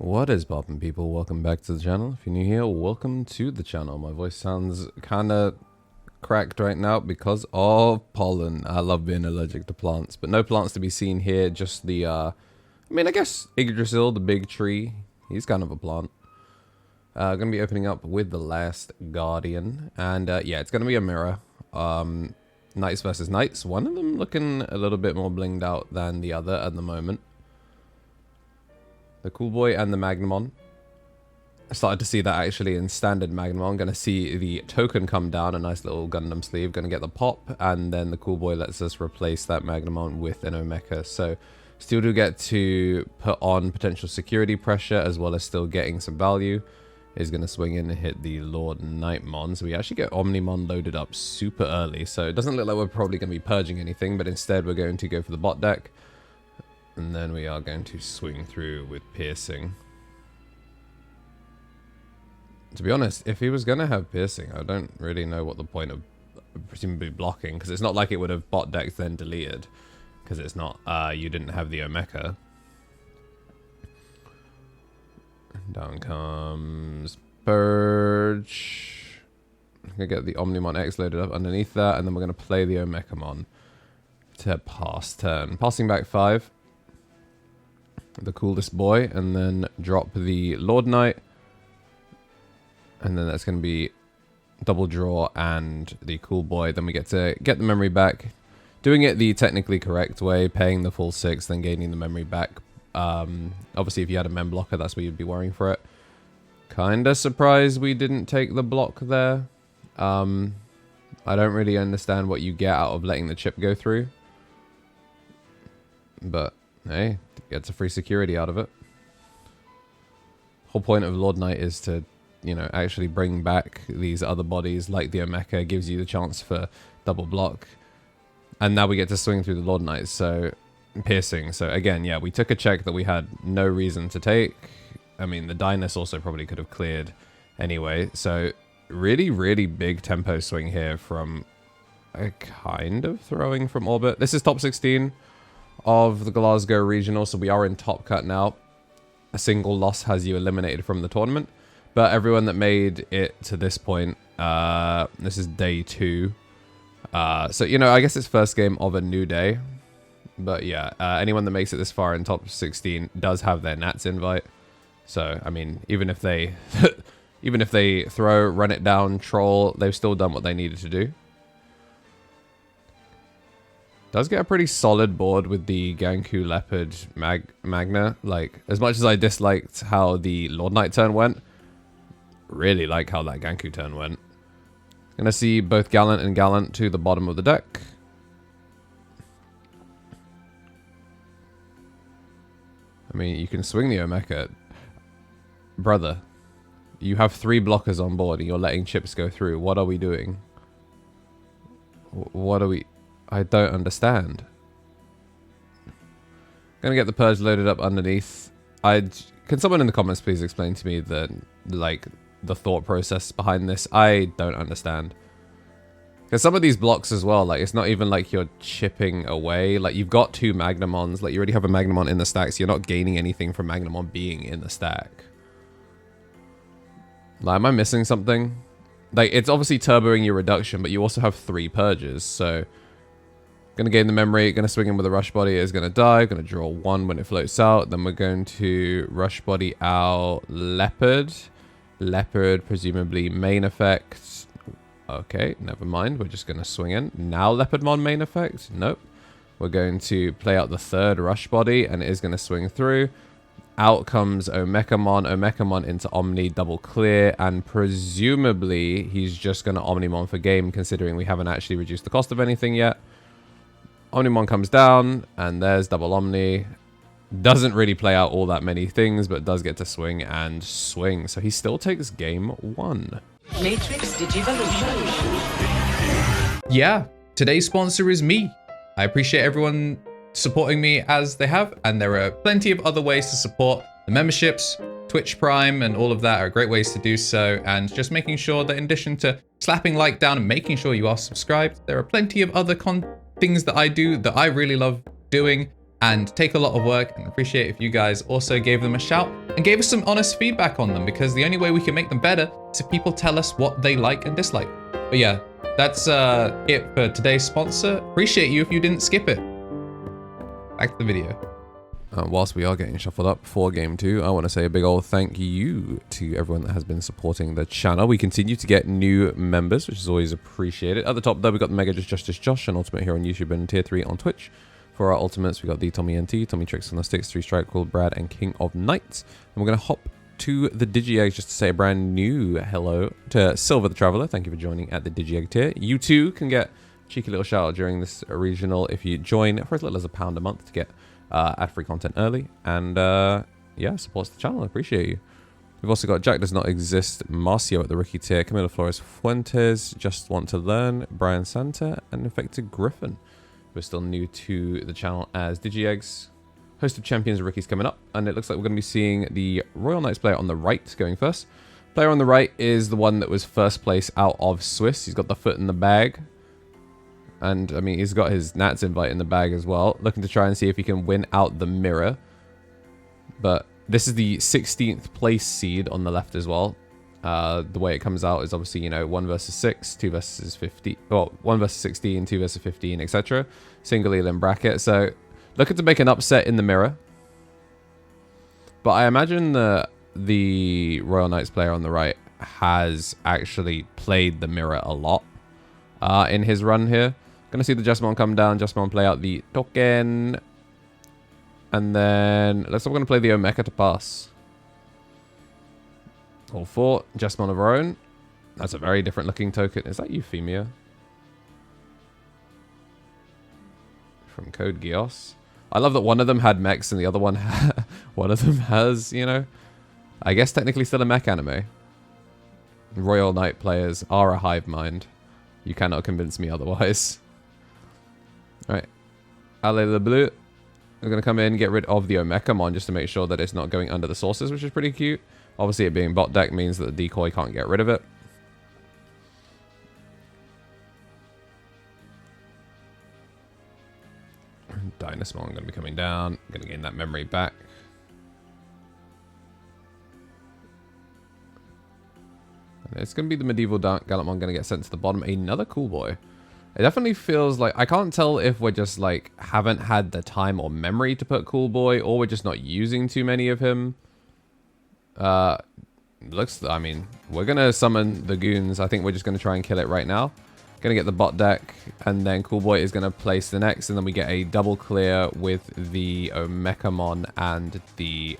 What is poppin', people? Welcome back to the channel. If you're new here, welcome to the channel. My voice sounds kinda cracked right now because of pollen. I love being allergic to plants, but no plants to be seen here, just the I guess Yggdrasil, the big tree. He's kind of a plant. Gonna be opening up with the last Guardian, and yeah, it's gonna be a mirror. Knights versus knights. One of them looking a little bit more blinged out than the other at the moment. The Cool Boy and the Magnamon. I started to see that actually in standard Magnamon. Gonna see the token come down, a nice little Gundam sleeve. Gonna get the pop, and then the Cool Boy lets us replace that Magnamon with an Omeka. So still do get to put on potential security pressure as well as still getting some value. Is going to swing in and hit the Lord Knightmon. So we actually get Omnimon loaded up super early. So it doesn't look like we're probably going to be purging anything, but instead we're going to go for the bot deck. And then we are going to swing through with Piercing. To be honest, if he was going to have Piercing, I don't really know what the point of presumably blocking, because it's not like it would have bot decked then deleted, because it's not, you didn't have the Omeka. Down comes Purge. I'm going to get the Omnimon X loaded up underneath that, and then we're going to play the Omekamon to pass turn. Passing back 5. The coolest boy, and then drop the Lord Knight. And then that's going to be double draw and the Cool Boy. Then we get to get the memory back. Doing it the technically correct way, paying the full 6, then gaining the memory back. Obviously if you had a mem blocker, that's where you'd be worrying for it. Kinda surprised we didn't take the block there. I don't really understand what you get out of letting the chip go through, but hey, gets a free security out of it. Whole point of Lord Knight is to, you know, actually bring back these other bodies like the Omeka. Gives you the chance for double block, and now we get to swing through the Lord Knight. So Piercing. So again, yeah, we took a check that we had no reason to take. I mean, the Dynus also probably could have cleared anyway. So really, really big tempo swing here from a kind of throwing from orbit. This is top 16 of the Glasgow Regional, so we are in top cut now. A single loss has you eliminated from the tournament, but everyone that made it to this point, this is day 2. So, you know, I guess it's first game of a new day. But yeah, anyone that makes it this far in top 16 does have their Nats invite. So, I mean, even if they even if they throw, run it down, troll, they've still done what they needed to do. Does get a pretty solid board with the Ganku Leopard Magna. Like, as much as I disliked how the Lord Knight turn went, really like how that Ganku turn went. Gonna see both Gallant and Gallant to the bottom of the deck. I mean, you can swing the Omeka. Brother, you have 3 blockers on board and you're letting chips go through. What are we doing? What are we... I don't understand. Gonna get the Purge loaded up underneath. Can someone in the comments please explain to me the thought process behind this? I don't understand. Because some of these blocks as well, like, it's not even like you're chipping away. Like, you've got 2 Magnamons. Like, you already have a Magnamon in the stack, so you're not gaining anything from Magnamon being in the stack. Like, am I missing something? Like, it's obviously turboing your reduction, but you also have 3 purges, so... Gonna gain the memory, gonna swing in with a Rush Body, is gonna die, gonna draw 1 when it floats out, then we're going to Rush Body out Leopard. Leopard, presumably main effect. Okay, never mind. We're just going to swing in. Now Leopardmon main effect? Nope. We're going to play out the 3rd Rush Body, and it is going to swing through. Out comes Omekamon. Omekamon into Omni, double clear, and presumably he's just going to Omnimon for game, considering we haven't actually reduced the cost of anything yet. Omnimon comes down, and there's double Omni. Doesn't really play out all that many things, but does get to swing and swing. So he still takes game 1. Matrix Digivolution. Yeah, today's sponsor is me. I appreciate everyone supporting me as they have, and there are plenty of other ways to support. The memberships, Twitch Prime, and all of that are great ways to do so, and just making sure that in addition to slapping like down and making sure you are subscribed, there are plenty of other things that I do that I really love doing, and take a lot of work, and appreciate if you guys also gave them a shout and gave us some honest feedback on them, because the only way we can make them better is if people tell us what they like and dislike. But yeah, that's it for today's sponsor. Appreciate you if you didn't skip it. Back to the video. Whilst we are getting shuffled up for game 2, I want to say a big old thank you to everyone that has been supporting the channel. We continue to get new members, which is always appreciated. At the top there, we've got the Mega Justice Josh, an ultimate here on YouTube and tier 3 on Twitch. For our ultimates, we got the Tommy NT, Tommy Tricks on the Sticks, 3 Strike, Cool Brad, and King of Knights. And we're going to hop to the Digi-Egg just to say a brand new hello to Silver the Traveler. Thank you for joining at the Digi-Egg tier. You too can get a cheeky little shout out during this regional if you join for as little as £1 a month to get ad-free content early, and yeah, supports the channel. I appreciate you. We've also got Jack Does Not Exist, Marcio at the rookie tier, Camila Flores Fuentes, Just Want to Learn, Brian Santa, and Infected Griffin, who are still new to the channel as Digi-Eggs. Host of Champions and Rookies coming up, and it looks like we're going to be seeing the Royal Knights player on the right going first. Player on the right is the one that was first place out of Swiss. He's got the foot in the bag. And, I mean, he's got his Nats invite in the bag as well. Looking to try and see if he can win out the mirror. But this is the 16th place seed on the left as well. The way it comes out is obviously, you know, 1 versus 6, 2 versus 50. Well, 1 versus 16, 2 versus 15, etc. Single elim bracket. So, looking to make an upset in the mirror. But I imagine the Royal Knights player on the right has actually played the mirror a lot in his run here. Gonna see the Jessamon come down, Jessamon play out the token. And then looks like we're gonna play the Omeka to pass. All 4, Jessamon of our own. That's a very different looking token. Is that Euphemia? From Code Geass. I love that one of them had mechs and the other one one of them has, you know, I guess technically still a mech anime. Royal Knight players are a hive mind. You cannot convince me otherwise. Alright. Allez le bleu. We're going to come in, get rid of the Omekamon just to make sure that it's not going under the sources, which is pretty cute. Obviously, it being bot deck means that the decoy can't get rid of it. Dynasmon going to be coming down. Going to gain that memory back. And it's going to be the Medieval Gallantmon going to get sent to the bottom. Another cool boy. It definitely feels like, I can't tell if we're just like, haven't had the time or memory to put Cool Boy, or we're just not using too many of him. I mean, we're going to summon the goons. I think we're just going to try and kill it right now. Going to get the bot deck, and then Cool Boy is going to place the next, and then we get a double clear with the Omekamon and the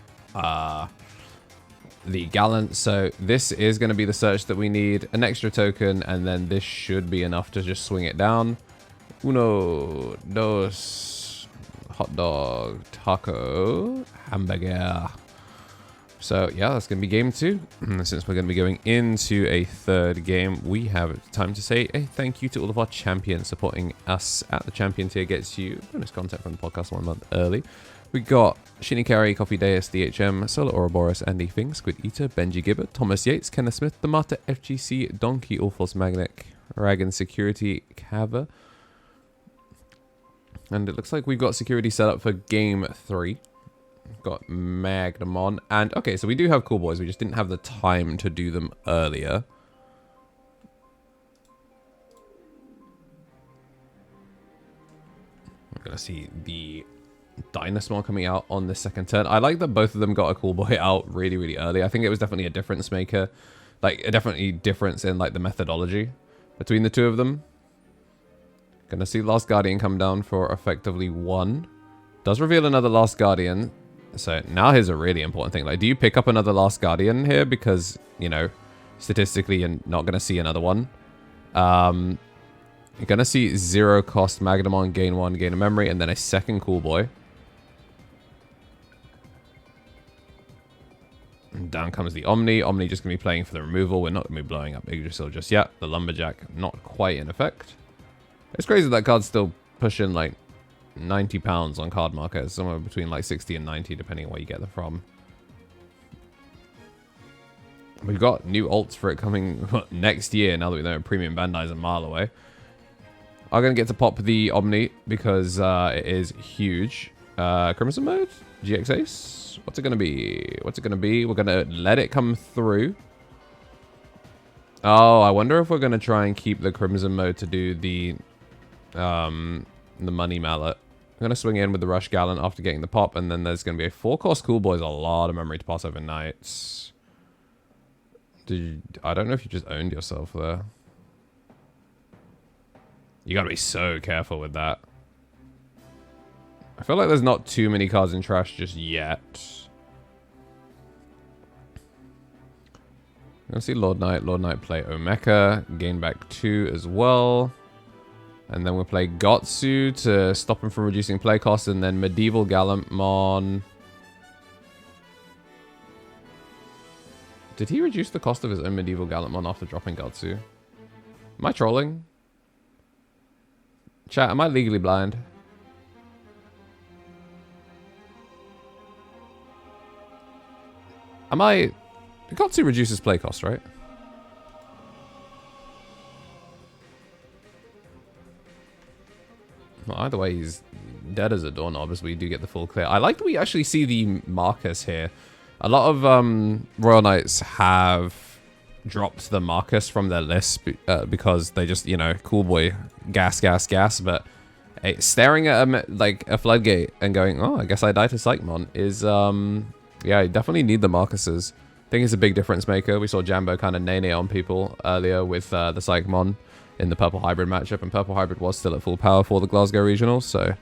Gallant. So this is going to be the search that we need. An extra token, and then this should be enough to just swing it down. Uno, dos, hot dog, taco, hamburger. So yeah, that's going to be game 2. Since we're going to be going into a 3rd game, we have time to say a thank you to all of our champions supporting us at the champion tier. Gets you bonus content from the podcast 1 month early. We got Shinikari, Coffee Deus, DHM, Solar Ouroboros, Andy Fink, Squid Eater, Benji Gibbert, Thomas Yates, Kenneth Smith, The Marta, FGC, Donkey, All False Magnet, Ragan Security, Kava. And it looks like we've got security set up for game 3. We've got Magnamon. And okay, so we do have cool boys. We just didn't have the time to do them earlier. We're going to see the Dynasmon coming out on the 2nd turn. I like that both of them got a cool boy out really, really early. I think it was definitely a difference maker. Like, a definitely difference in, like, the methodology between the two of them. Gonna see Last Guardian come down for effectively 1. Does reveal another Last Guardian. So now here's a really important thing. Like, do you pick up another Last Guardian here? Because, you know, statistically you're not gonna see another one. You're gonna see 0 cost Magnamon, gain 1, gain a memory, and then a 2nd cool boy. And down comes the Omni. Omni just going to be playing for the removal. We're not going to be blowing up Yggdrasil just yet. The Lumberjack not quite in effect. It's crazy that card's still pushing like 90 pounds on card market. Somewhere between like 60 and 90 depending on where you get them from. We've got new alts for it coming next year now that we know Premium Bandai's a mile away. I'm going to get to pop the Omni because it is huge. Crimson mode? GX Ace? What's it gonna be? What's it gonna be? We're gonna let it come through. Oh, I wonder if we're gonna try and keep the Crimson mode to do the money mallet. I'm gonna swing in with the Rush Gallant after getting the pop, and then there's gonna be a 4-cost Cool Boys, a lot of memory to pass overnight. I don't know if you just owned yourself there. You gotta be so careful with that. I feel like there's not too many cards in trash just yet. I'm gonna see Lord Knight play Omeka, gain back 2 as well. And then we'll play Gotsu to stop him from reducing play cost, and then Medieval Gallantmon. Did he reduce the cost of his own Medieval Gallantmon after dropping Gotsu? Am I trolling? Chat, am I legally blind? Gotsu reduces play cost, right? Well, either way, he's dead as a doorknob as we do get the full clear. I like that we actually see the Marcus here. A lot of Royal Knights have dropped the Marcus from their list because they just, you know, cool boy, gas, but staring at like a floodgate and going, oh, I guess I die to Psychmon is, yeah, you definitely need the Marcuses. I think it's a big difference maker. We saw Jambo kind of nay on people earlier with the Psychmon in the Purple Hybrid matchup, and Purple Hybrid was still at full power for the Glasgow Regional, so...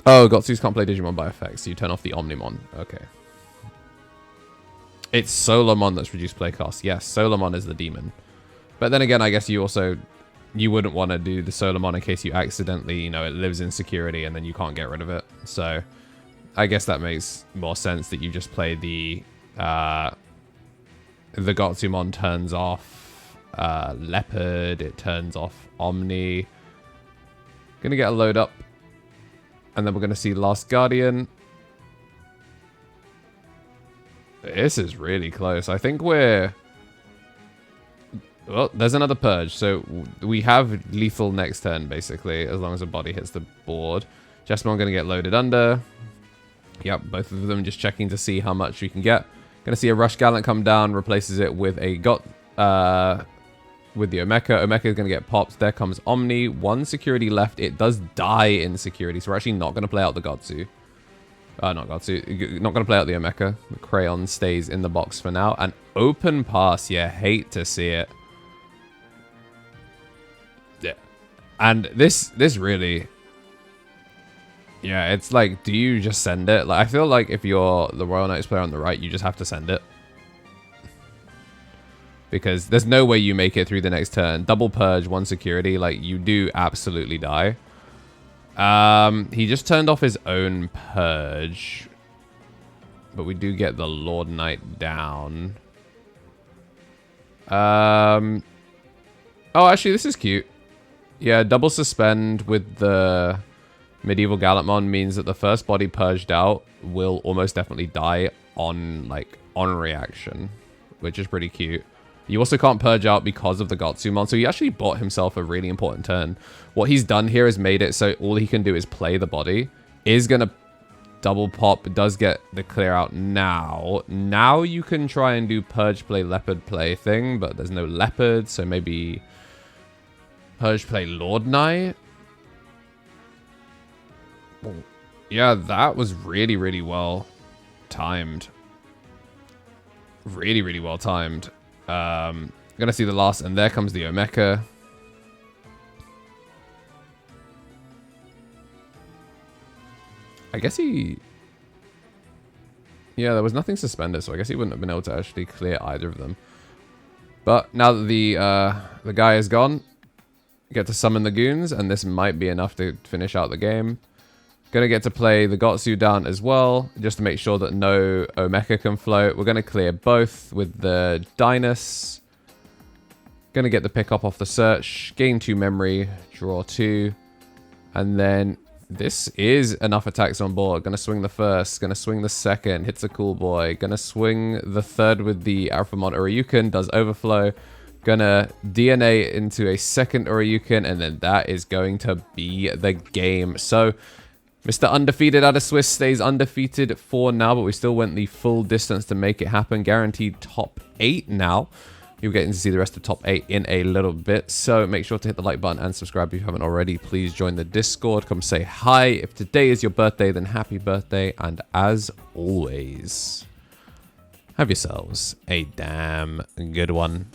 Oh, Gotsus can't play Digimon by effect, so you turn off the Omnimon. Okay. It's Solarmon that's reduced play cost. Yes, Solarmon is the demon. But then again, I guess you wouldn't want to do the Solarmon in case you accidentally, you know, it lives in security and then you can't get rid of it. So, I guess that makes more sense that you just play the Gotsumon turns off Leopard, it turns off Omni. Gonna get a load up. And then we're gonna see Last Guardian. This is really close. I think we're... Well, there's another Purge. So we have lethal next turn, basically, as long as a body hits the board. Jessamon gonna get loaded under. Yep, both of them just checking to see how much we can get. Gonna see a Rush Gallant come down, replaces it with a with the Omeka. Omeka is going to get popped. There comes Omni. 1 security left. It does die in security, so we're actually not going to play out the Gotsu. Not Gotsu. Not going to play out the Omeka. The Crayon stays in the box for now. And open pass. Yeah, hate to see it. Yeah. And this really... Yeah, it's like, do you just send it? Like, I feel like if you're the Royal Knights player on the right, you just have to send it. Because there's no way you make it through the next turn. Double Purge, 1 security. Like, you do absolutely die. He just turned off his own Purge. But we do get the Lord Knight down. Oh, actually, this is cute. Yeah, double Suspend with the Medieval Gallantmon means that the first body purged out will almost definitely die on reaction. Which is pretty cute. You also can't purge out because of the Gotsumon, so he actually bought himself a really important turn. What he's done here is made it so all he can do is play the body. Is going to double pop, does get the clear out now. Now you can try and do Purge play, Leopard play thing, but there's no Leopard, so maybe Purge play Lord Knight. Yeah, that was really, really well timed. Really, really well timed. Gonna see the last, and there comes the Omeka. I guess he... Yeah, there was nothing suspended, so I guess he wouldn't have been able to actually clear either of them. But now that the guy is gone, get to summon the goons, and this might be enough to finish out the game. Gonna get to play the Gotsu down as well, just to make sure that no Omeka can float. We're gonna clear both with the Dynus. Gonna get the pick up off the search, gain 2 memory, draw 2. And then this is enough attacks on board. Gonna swing the first, gonna swing the second, hits a cool boy. Gonna swing the third with the Alphamon Uryuken, does overflow. Gonna DNA into a second Oryukin, and then that is going to be the game. So Mr. Undefeated out of Swiss stays undefeated for now, but we still went the full distance to make it happen. Guaranteed top 8 now. You're getting to see the rest of top 8 in a little bit. So make sure to hit the like button and subscribe if you haven't already. Please join the Discord. Come say hi. If today is your birthday, then happy birthday. And as always, have yourselves a damn good one.